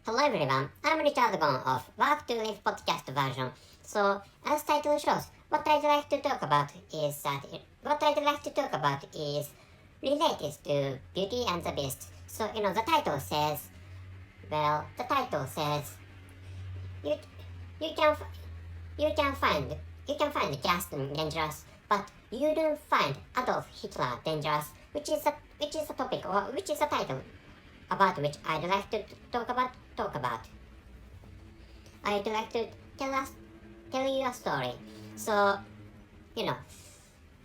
Hello everyone, I'm Richard Gon of Work to Live podcast version. So, as title shows, what I'd like to talk about is related to Beauty and the Beast. So, the title says, you you can find Gaston dangerous, but you don't find Adolf Hitler dangerous, which is a topic or which is a title about which I'd like to talk about. I'd like to tell you a story. So,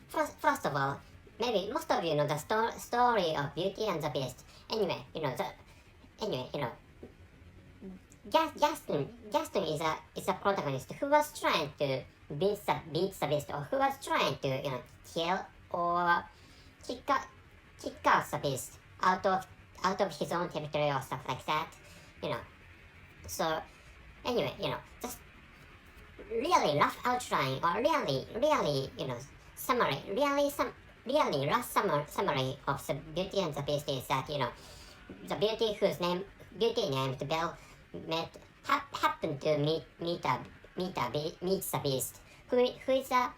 first of all, maybe most of you know the story of Beauty and the Beast. Anyway, Gaston is a protagonist who was trying to beat the beast, or who was trying to kill or kick out the beast out of his own territory or stuff like that. So anyway, just really rough outline or really rough summary of the Beauty and the Beast is that the beauty named Belle happened to meet the beast who is a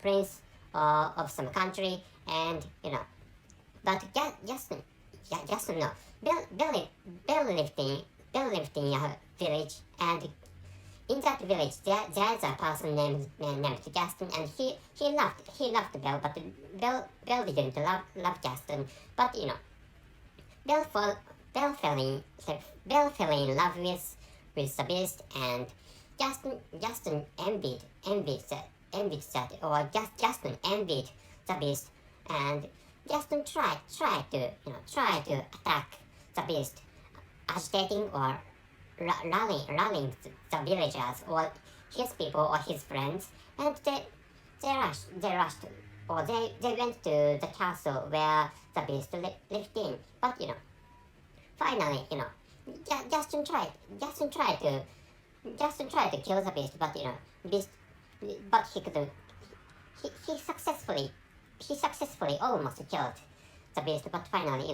prince of some country, and but Gaston no, Belle lived in a village, and in that village there's a person named Gaston, and he loved Belle, but Belle didn't love Gaston, but Belle fell in love with the beast, and Gaston envied the beast, and Gaston tried to attack the beast, agitating or rallying the villagers or his people or his friends, and they went to the castle where the beast lived in. But finally, Gaston tried to kill the beast, but he couldn't. He successfully almost killed the beast, but finally,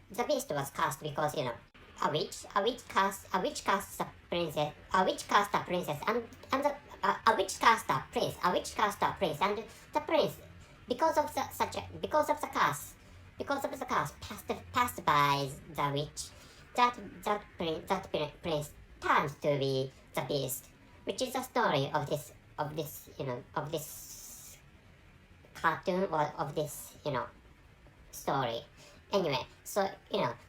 the beast was cast because a witch cast a princess, and the prince, because of the curse passed by the witch, that prince turns to be the beast, which is the story of this cartoon, or of this story. Anyway, so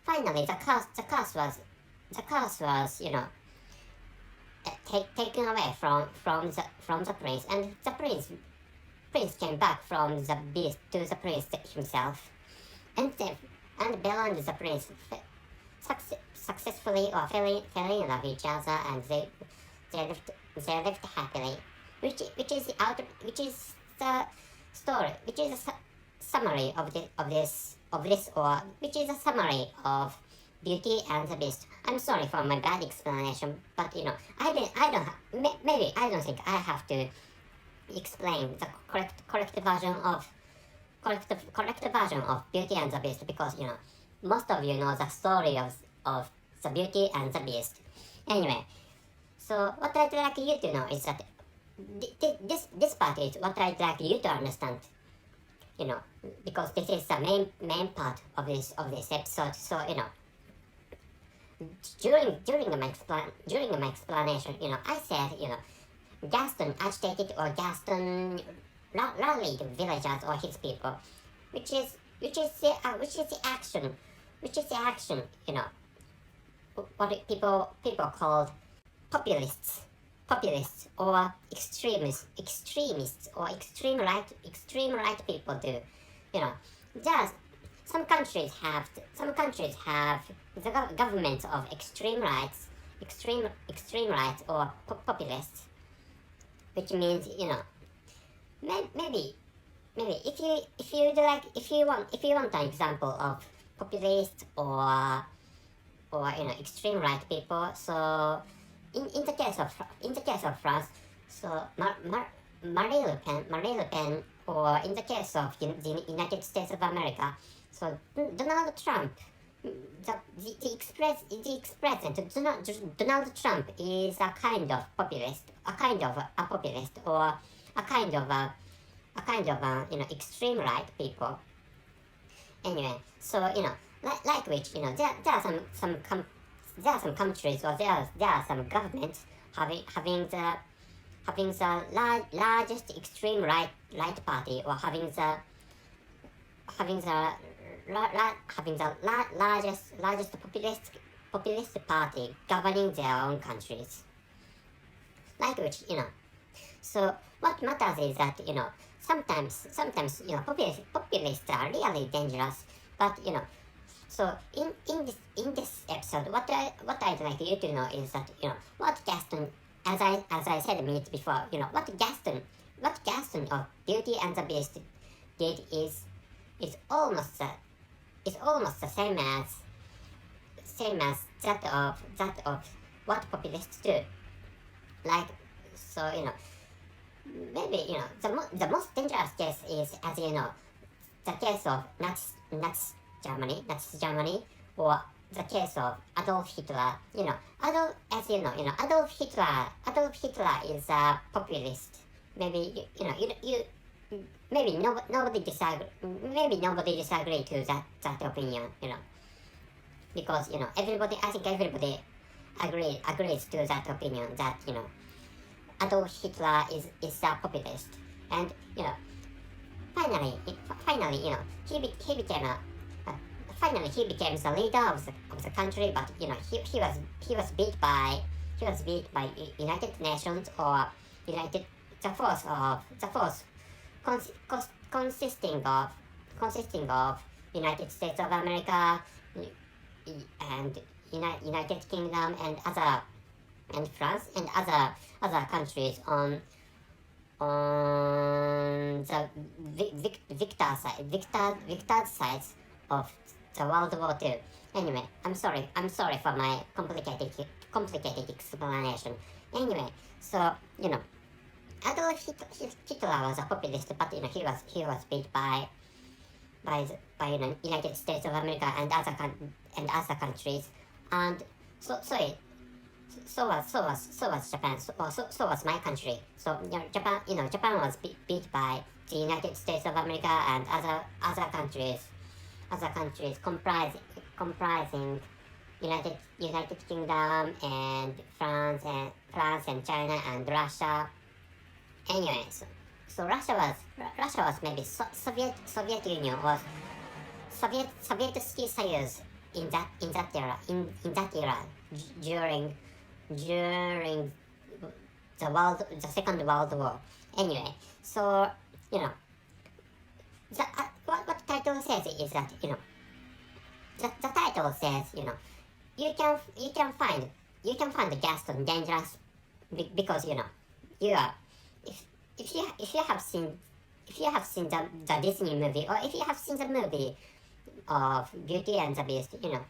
finally the curse was taken away from the prince, and the prince came back from the beast to the prince himself, and Belle and the prince successfully or fell in love with each other, and they lived happily, which is the story, which is a summary of this, or which is a summary of Beauty and the Beast. I'm sorry for my bad explanation, but maybe I don't think I have to explain the correct version of Beauty and the Beast, because most of you know the story of the Beauty and the Beast. Anyway, so what I'd like you to know is that this part is what I'd like you to understand, because this is the main part of this episode. So during my explanation, I said Gaston agitated, or Gaston rallied villagers or his people, which is the action, what people called populists, or extremists, or extreme right people do. Some countries have the governments of extreme rights, or populists, which means maybe if you want an example of populist or extreme right people. So in the case of France, so Marie Le Pen, or in the case of the United States of America, so Donald Trump the ex-president Donald Trump is a kind of populist, a populist, or a kind of extreme right people. Anyway, so like which there are there are some countries, or there are some governments having the largest extreme right party, or having the largest populist party governing their own countries. Like which so what matters is that sometimes populists are really dangerous, but so in this episode, what I'd like you to know is that what Gaston, as I said a minute before, what Gaston of Beauty and the Beast did is almost the same as that of what populists do. Like, so maybe the most dangerous case is, as the case of Nazi Germany, or the case of Adolf Hitler. Adolf Hitler is a populist. Maybe maybe nobody disagree to that opinion. Because I think everybody agrees to that opinion, that Adolf Hitler is a populist, and finally he became the leader of the country, but he was beat by United Nations, or the force consisting of United States of America and United Kingdom and France and other countries on the victor sides of the World War II. Anyway, I'm sorry for my complicated explanation. Anyway, so Adolf Hitler was a populist, but he was beat by United States of America and other countries, and so was Japan, so was my country. So Japan was beat by the United States of America and other countries comprising United Kingdom and France and China and Russia. Anyway, so Russia was maybe Soviet Union, was Soviet Soyuz in that era during the Second World War. Anyway, so what the title says is that the title says you can find Gaston dangerous because you are if you have seen the Disney movie, or if you have seen the movie of Beauty and the Beast, you know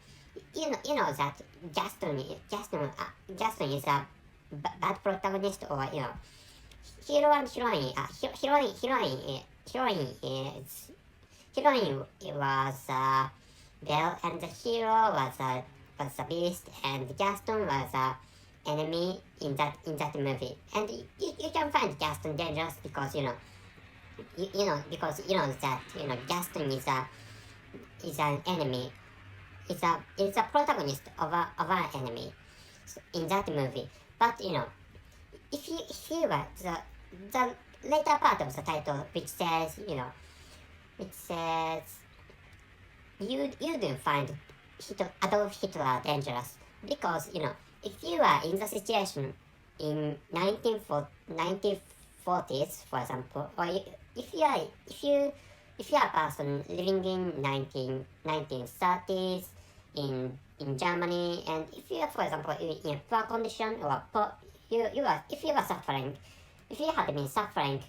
that Gaston is a bad protagonist, or hero and heroine. Heroine was Belle, and the hero was the Beast, and Gaston was a enemy in that movie. And you can find Gaston dangerous because because that Gaston is an enemy, is a protagonist of an enemy in that movie. But if you were the later part of the title, which says you don't find Adolf Hitler dangerous, because if you are in the situation in 1940s, for example, or if you are a person living in 1930s in Germany, and if you are, for example, in a poor condition, or if you had been suffering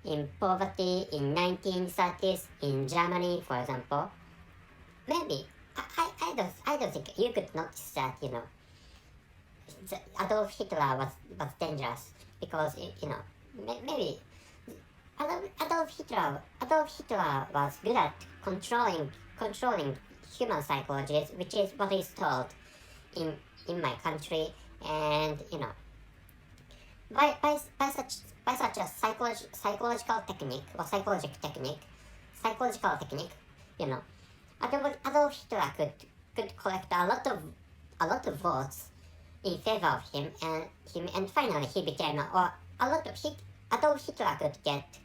in poverty in 1930s in Germany, for example, maybe I don't think you could notice that Adolf Hitler was dangerous, because maybe Adolf Hitler was good at controlling human psychology, which is what is taught in my country. And by such a psychological technique or psychological technique, Adolf Hitler could collect a lot of votes in favor of him, and finally he became Adolf Hitler could get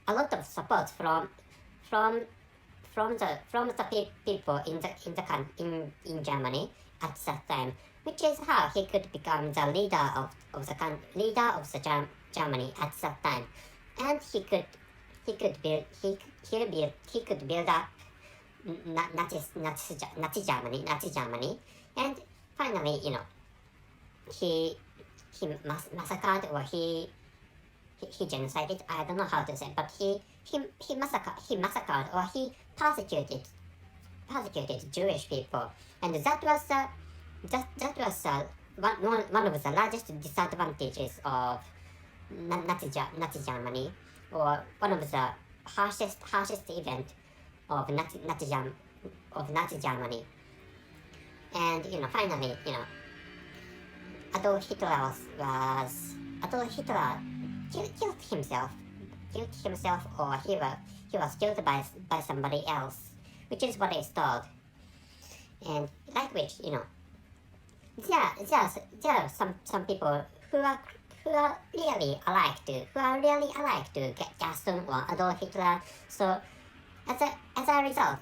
a lot of support from the people in Germany at that time, which is how he could become the leader of the Germany at that time, and he could build up Nazi Germany, and finally, he massacred, or he genocided. I don't know how to say, but he massacred, or he persecuted Jewish people, and that was one of the largest disadvantages of Nazi Germany, or one of the harshest event of Nazi Germany. And finally, Adolf Hitler killed himself, or he was killed by somebody else, which is what is told. And like which, there are some people who are really alike to Gaston or Adolf Hitler. So as a result,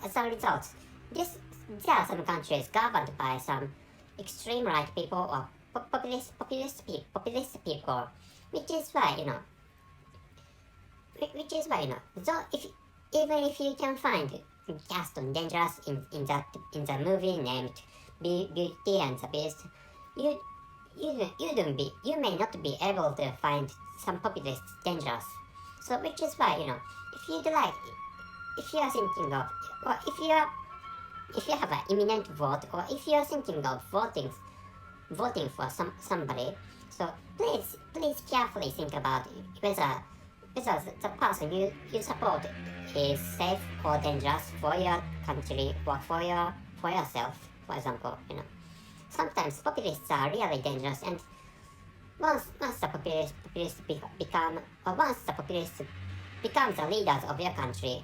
there are some countries governed by some extreme right people or populist people, which is why so even if you can find Gaston dangerous in the movie named Beauty and the Beast, you may not be able to find some populists dangerous. So which is why if you are thinking of, or if you have an imminent vote, or if you are thinking of voting for somebody, so please carefully think about whether the person you support is safe or dangerous for your country or for yourself. For example, sometimes populists are really dangerous, and once the populists become the leaders of your country,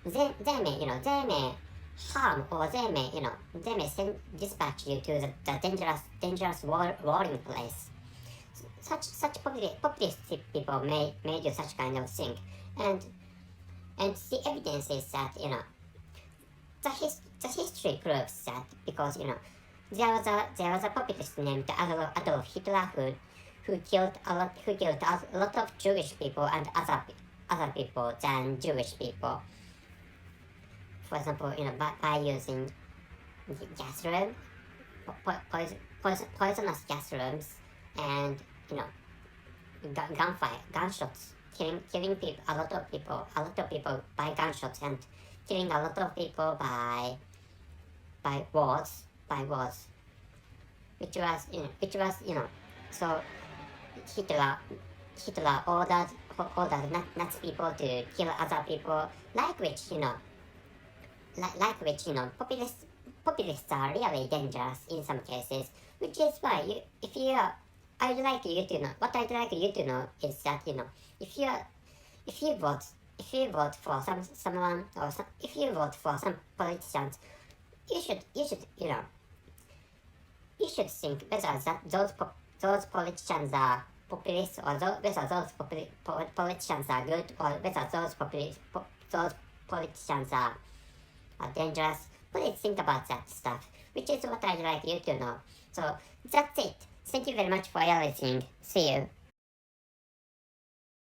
they may harm, or they may dispatch you to the dangerous warring place. Such populist people may do such kind of thing, and the evidence is that the history proves that, because there was a populist named Adolf Hitler who killed a lot of Jewish people and other people than Jewish people. For example, by using gas room, poisonous gas rooms, and gunshots, killing people, a lot of people by gunshots, and killing a lot of people by wars, which was so Hitler ordered Nazi people to kill other people, like which populists are really dangerous in some cases, which is why I'd like you to know is that if you vote for someone, or if you vote for some politicians, you should think whether those politicians are populist, or whether those politicians are good, or whether those politicians are dangerous. Please think about that stuff, which is what I'd like you to know. So that's it. Thank you very much for your listening. See you.